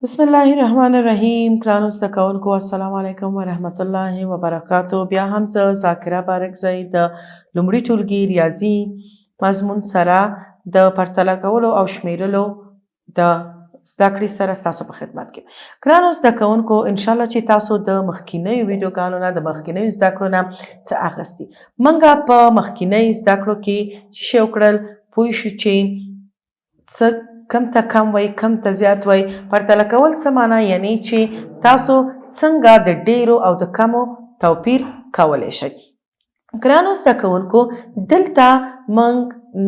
بسم الله الرحمن الرحیم. ګرانو زده کوونکو السلام علیکم ورحمت الله وبرکاتو. بیا هم زه ذاکره بارکزی د لومړي ټولګي ریاضي مضمون سره د پرتله کولو او شمیرلو د زده کړې سره ستاسو په خدمت کې. ګرانو زده کوونکو انشاءالله چې تاسو د مخکینیو ویډیوګانو نه د مخکینیو زده کړو نه څه اخیستي. موږ په مخکینی زده کړو کې چې څه وکړل پوه شو چې څه کم ته کم وای کم ته زیات وای. پرتله کول څه معنا یعنی چې تاسو څنګه د ډیرو او د کمو توپیر کولی شئ. ګرانو زده کوونکو دلته موږ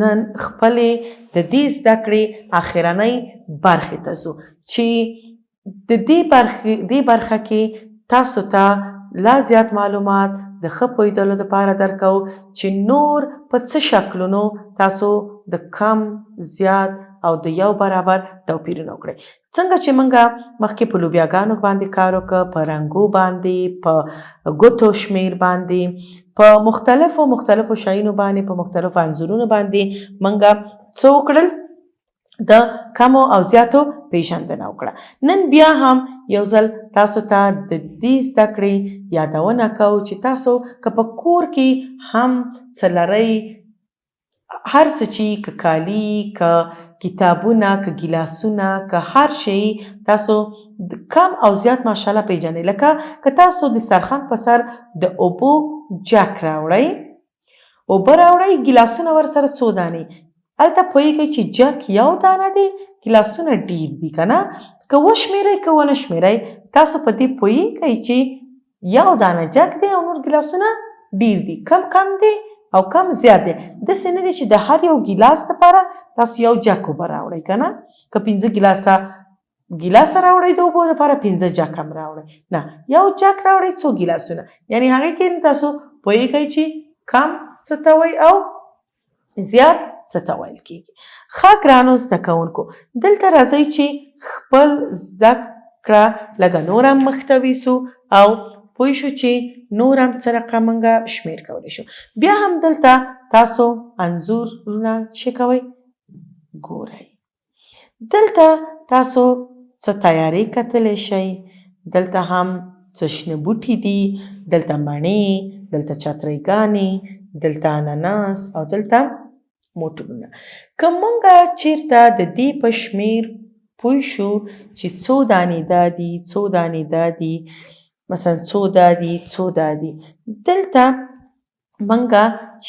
نن خپلې د دې زده کړې اخرنۍ برخې ته ځو چې د دې برخه کې تاسو ته لا زیات معلومات د ښه پوهېدلو دپاره درکو چې نور په څه شکلونو تاسو د کم زیات او د یو برابر توپیرونه وکړئ. څنګه چې موږ مخکې په لوبیاګانو باندې کار وکړ، په رنګو باندې، په ګوتو شمیر باندې، په مختلفو شیانو باندې، په مختلفو انځورونو باندې موږ څه وکړل؟ د کمو او زیاتو پیژندنه وکړه. نن بیا هم یو ځل تاسو ته د دې زده کړې یادونه کوو چې تاسو که په کور کې هم څه لرئ، هر څه چې که کالي، که کتابونه، که ګیلاسونه، که هر شی تاسو کم او زیات ماشاءالله پیژنئ. لکه که تاسو د دسترخوان په سر د اوبو جک راوړئ، اوبه راوړئ، ګیلاسونه ورسره څو دانې، هلته پوهېږئ چې جک یو دانه دی، ګیلاسونه ډیر دي که نه. که وشمېرئ که ونه شمېرئ تاسو په دې پوهېږئ چې یو دانه جک دی او نور ګیلاسونه ډیر دي. کم دی او کم زیات دی. داسې نه دی چې د هر یو ګیلاس دپاره تاسو یو جک اوبه راوړئ که نه. که 5 ګیلاسه راوړئ د اوبو دپاره 5 جک هم راوړئ. نه، یو جک راوړئ څو ګیلاسونه. یعنې هغې کې تاسو پوهېږئ چې کم څه ته وایي او زیات څه ته ویل کېږي. ښه ګرانو زده کوونکو دلته راځئ چې خپل زده کړه لږه نور هم مخته ویسو او پوه شو چې نور هم څه رقم موږ شمیر کولی شو. بیا هم دلته تاسو انځورونه څه کوئ؟ ګورئ. دلته تاسو څه تیارې کتلی شئ، دلته هم څه شنه بوټي دي، دلته مڼې، دلته چترۍ، دلته اناناس او دلته موټرونه. که موږ چیرته د دې په شمیر پوه شو چې څو دانې دا دي، څو دانې دا دي، مثلا څو دا دي، څو دا دي، دلته موږ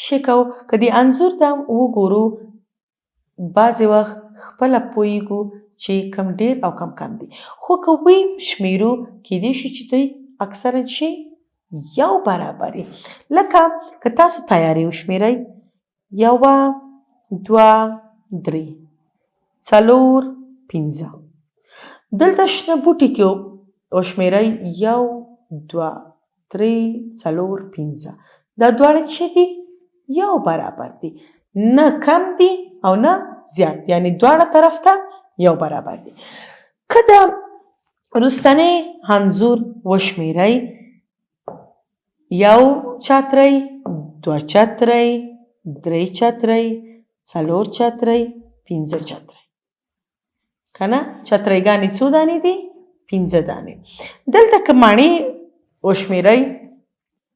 څه کوو؟ که دې انځور ته وګورو بعضې وخت خپله پوهېږو چې کم ډیر او کم دي، خو که وی شمیرو کیدای شي چې دوی اکثرا شي یو برابر وي. لکه که تاسو تیارې وشمیرئ 1 2 3 4 5. دلته شنه بوټي کې وشمیرئ 1 2 3 4 5. دا دواړه څه دي؟ یو برابر دي، نه کم دي او نه زیات، یعنی دواړه طرف ته یو برابر دي. که د وروستنی انځور وشمیرئ 1 چترۍ، 2 چترۍ، 3 چترۍ، 4 چترۍ، 5 چترۍ که نه. چترۍګانې څو دانې دي؟ 5 دانې. دلته که مڼې وشمیرئ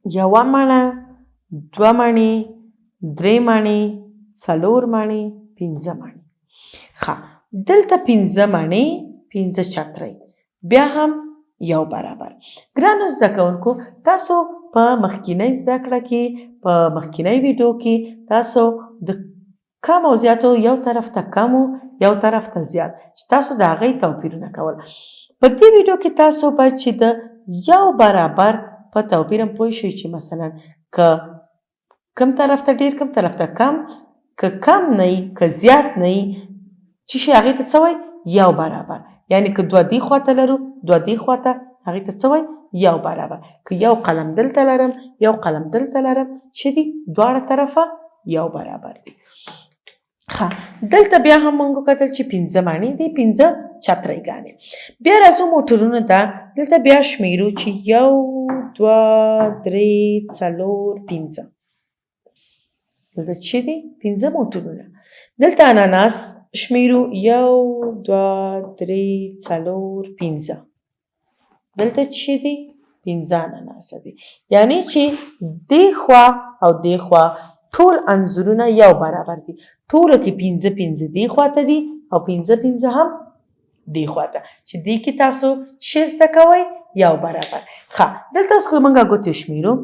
1 مڼه، 2 مڼې، 3 مڼې، 4 مڼې، 5 مڼې. ښه، دلته 5 مڼې، 5 چترۍ، بیا هم یو برابر. ګرانو زده کوونکو تاسو په مخکینۍ زده کړه کې، په مخکینۍ ویډیو کې تاسو د کم او زیاتو یو طرف ته کم و یو طرف ته زیات چې تاسو د هغې توپیرونه کول. په دې ویډیو کې تاسو باید چې د یو برابر په توپیر هم پوه شئ چې مثلا که کم طرف ته ډیر، کم طرف ته کم، که کم نه وي که زیات نه وي چې شي هغې ته څه وایي؟ یو برابر. یعنې که 2 دې خواته لرو 2 دې خواته هغې ته څه وایي؟ یو برابر. که یو قلم دلته لرم یو قلم دلته لرم څه دي؟ دواړه طرفه یو برابر دي. ښه، دلته بیا هم موږ وکتل چې 5 مڼې دي، 5 چترۍګانې. بیا راځو موټرونو ته. دلته بیا شمیرو چې 1 2 3 4 5. دلته څه دي؟ 5 موټرونه. دلته اناناس شمیرو 1 2 3 4 5 دلته چې دی 15 اناناسه دي یعنی چې دې خوا او دې خوا ټول انځورونه یو برابر دي ټولو کې 15 دې خوا ته دي او 15 هم دې خوا ته چې دې کې تاسو څه زده کوئ یو برابر ښه دلته اوس موږ ګوتې شمیرو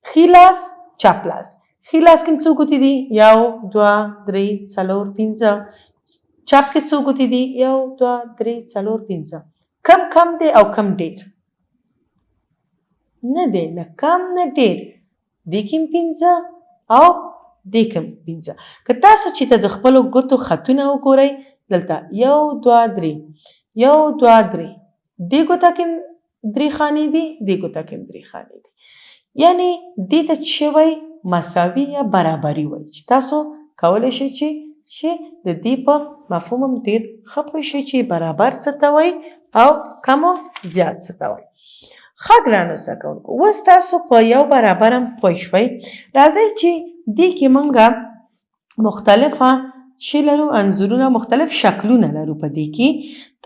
ښي لاس چپ لاس ښي لاس کې څو ګوتې دي 1 2 3 4 5 چپ کې څو ګوتې دي 1 2 3 4 5 کم دی او کم ډیر نه دی نه کم نه ډیر دې کې 15 او دې کې 15 که تاسو چې ته د خپلو ګوتو خطونه وګورئ دلته 1 2 3 1 2 3 دې ګوته کې 3 خانې دي دې ګوته کې 3 خانې دي یعنی دې ته څه وایي مساوي یا برابري وایي چې تاسو کولی شئ چې د دې په مفهوم هم ډېر ښه پوه شئ چې برابر څه ته وایي او کم او زیات څه ته وایي ښه ګرانو زده کوونکو اوس تاسو په یو برابر هم پوه شوئ راځئ چې دې کې موږ مختلفه چې لرو انځورونه مختلف شکلونه لرو په دې کې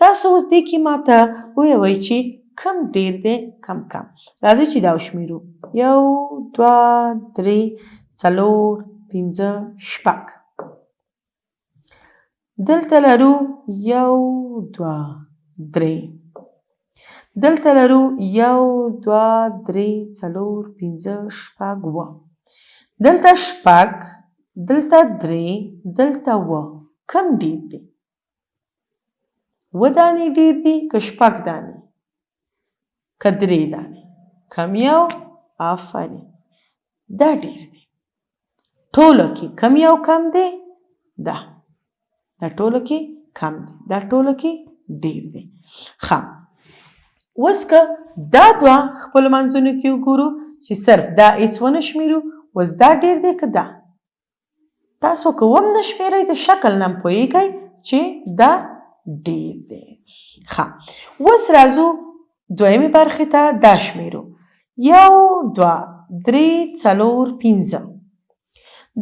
تاسو اوس دې کې ماته ووایئ چې کم ډیر دی کم راځئ چې دا وشمیرو 1 2 3 4 5 6 دلته لرو 1 2 3 دلته لرو 1 2 3 4 5 6 و دلته 6 دلته 3 دلته و کم ډیر دی و دانې ډیر دي که 6 دانې که 3 دانې کم یو آفرین دا ډیر دی ټولو کې کم یو کم دی دا ټولو کې کم دی دا ټولو کې ډیر دی ښه اوس که دا دوه خپلو منځونو کې وګورو چې صرف دا هیڅ ونه شمیرو اوس دا ډیر دی که دا تاسو که هم نه شمیرئ د شکل نه هم پوهیږئ چې دا ډیر دی ښه اوس راځو دویمې برخې ته دا شمیرو 1 2 3 4 5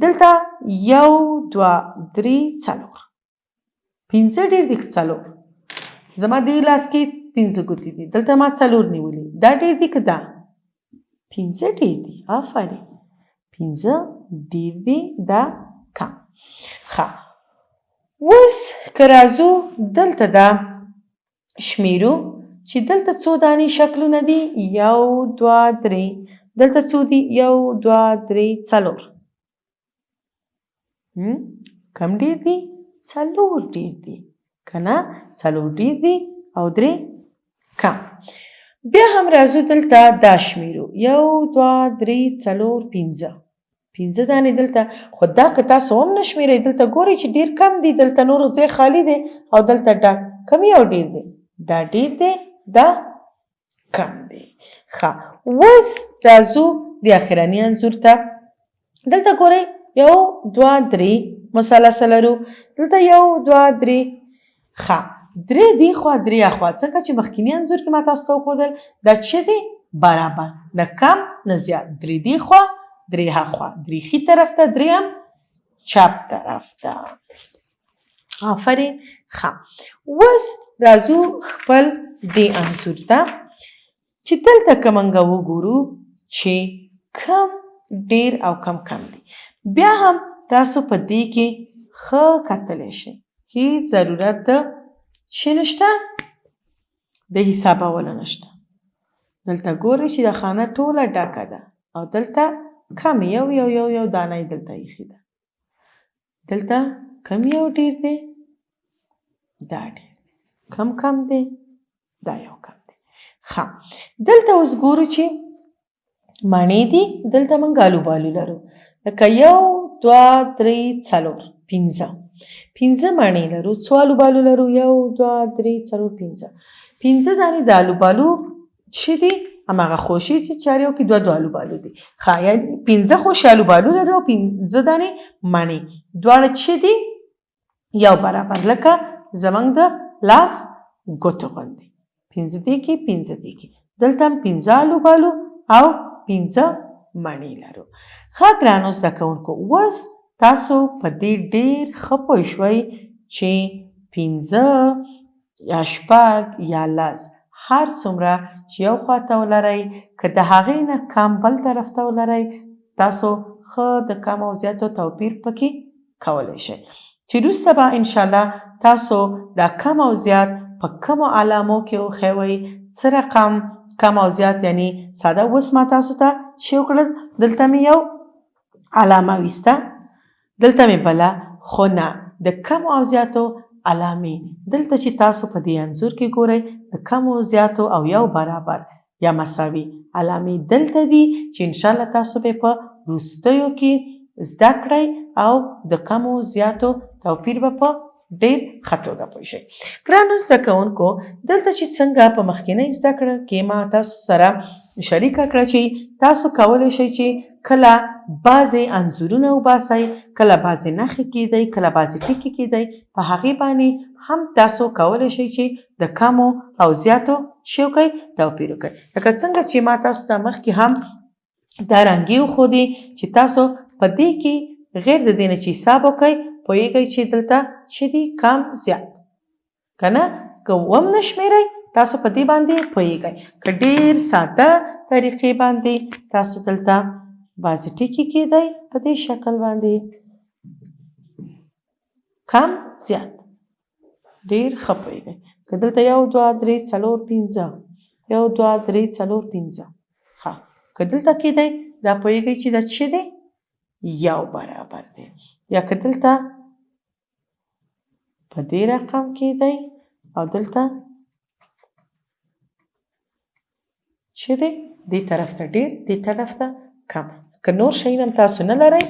دلته 1 2 3 4 5 ډیر دي که 4 زما دې لاس کې 5 ګوتې دي دلته ما 4 نیولي دا ډیر دي که دا 5 ډیر دي آفرین 5 ډیر دي دا کم ښه اوس که راځو دلته دا شمیرو چې دلته څو دانې شکلونه دي 1 2 3 دلته څو دي 1 2 3 4 کم ډیر دي 4 ډیر دي که نه 4 ډیر دي او 3 کم بیا هم راځو دلته دا شمیرو 1 2 3 4 5 5 دانې دلته خو دا که تاسو هم نه شمیرئ دلته ګورئ چې ډیر کم دي دلته نور ځای خالی دی او دلته ډک کم یو ډیر دی دا ډیر دی دا کم دی ښه اوس راځو د اخرني انځور ته دلته ګورئ 1 2 3 مثلث لرو دلته 1 2 3 ښه 3 دی خوا 3 اخوا څنګه چې مخکینی انځور کې ما تاسو ته وښودل دا څه دی برابر نه کم نه زیات 3 دی خوا 3 اخوا 3 ښي طرف ته 3 هم چپ طرف ته آفرین ښه اوس راځو خپل دې انځور ته چې دلته که موږ وګورو چې کم ډیر او کم دي بیا هم تاسو په دې کې ښه کتلی شئ هیڅ ضرورت د څه نشته د حسابولو نشته دلته ګورئ چې د خانه ټوله ډکه ده او دلته کم یو دانه دلته ایښې ده دلته کم یو ډیر دی دا ډیر دی کم دی دا یو کم دی ښه دلته اوس ګورو چې مڼې دي دلته موږ آلو بالو لرو لکه 1 2 3 4 5 مڼې لرو څو آلو بالو لرو 1 2 3 4 5 دانې د آلو بالو څه دي هماغه خوشې چې چارې یو کې 2 آلو بالو دي ښه یعنې 15 خوشې آلو بالو لرو او 15 دانې مڼې دواړه څه دي یو برابر لکه زموږ د لاس ګوتو غوندې 15 دی کې 15 دی کې دلته هم 15 آلو بالو او 15 مڼې لرو ښه ګرانو زده کوونکو اوس تاسو په دې ډېر ښه پوه شوئ چې 5 یا 6 یا 10 هر څومره چې یو خواته ولرئ که د هغې نه کم بل طرف ته ولرئ تاسو ښه د کم او زیاتو توپیر پکې کولی شئ چې وروسته به انشاءالله تاسو دا کم او زیات په کومو علامو کې وښیوئ څه رقم کم او زیات یعنی ساده اوس ما تاسو ته چې وکړل دلته مې یو علامه ویسته دلته مې بله خو نه د کم او زیاتو علامې دلته چې تاسو په دې انځور کې ګورئ د کم او زیاتو او یو برابر یا مساوي علامې دلته دي چې انشاءالله تاسو به په وروستیو کې زده کړئ او د کم او زیاتو توپیر به په ډېر ښه توګه پوه شئ. ګرانو زده کوونکو دلته چې څنګه په مخکینۍ زده کړه کې ما تاسو سره شریکه کړه چې تاسو کولی شئ چې کله بعضې انځورونه وباسئ کله بعضې نښې کیدئ کله بعضې ټکي کیدئ په هغې باندې هم تاسو کولی شئ چې د کمو او زیاتو څه وکئ توپیر وکئ لکه څنګه چې ما تاسو ته مخکې هم دا رنګې وښودې چې تاسو په دې کې غیر د دې نه چې حساب وکئ پوهیږئ چې دلته چې دي کم زیات که نه که اووم نه شمېرئ تاسو په دې باندې پوهیږئ که ډېر ساده طریقې باندې تاسو دلته بعضې ټکي کیدئ په دې شکل باندې کم زیات ډېر ښه پوهیږئ که دلته 1 2 3 4 5 1 2 3 4 5 ښه که دلته کیدئ دا پوهیږئ چې دا څه دی یو برابر دی یا که دلته په دې رقم کیدئ او دلته څه دی دې طرف ته ډېر دې طرف ته کم که نور شیان هم تاسو نه لرئ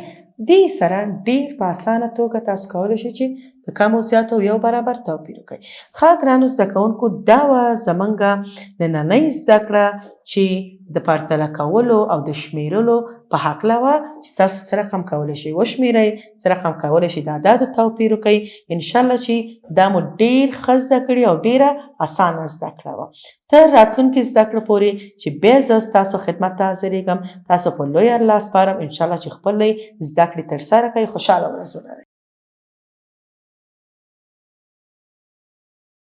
دې سره ډېر په اسانه توګه تاسو کولی شئ چې د کم او زیاتو یو برابر توپیر وکړئ. ښه ګرانو زده کوونکو دا وه زموږ نننۍ زده کړه چې د پرتله کولو او د شمیرلو په هکله وه چې تاسو څه رقم کولی شئ وشمیرئ څه رقم کولی شئ د اعدادو توپیر وکړئ انشاءالله چې دا مو ډېر ښه زده کړي او ډېره اسانه زده کړه وه تر راتلونکي زده کړه پورې چې بیا زه ستاسو خدمت ته حاضرېږم تاسو په لوی الله سپارم انشاءالله چې خپلې زده کړې ترسره کړئ خوشحاله ورځ ولرئ.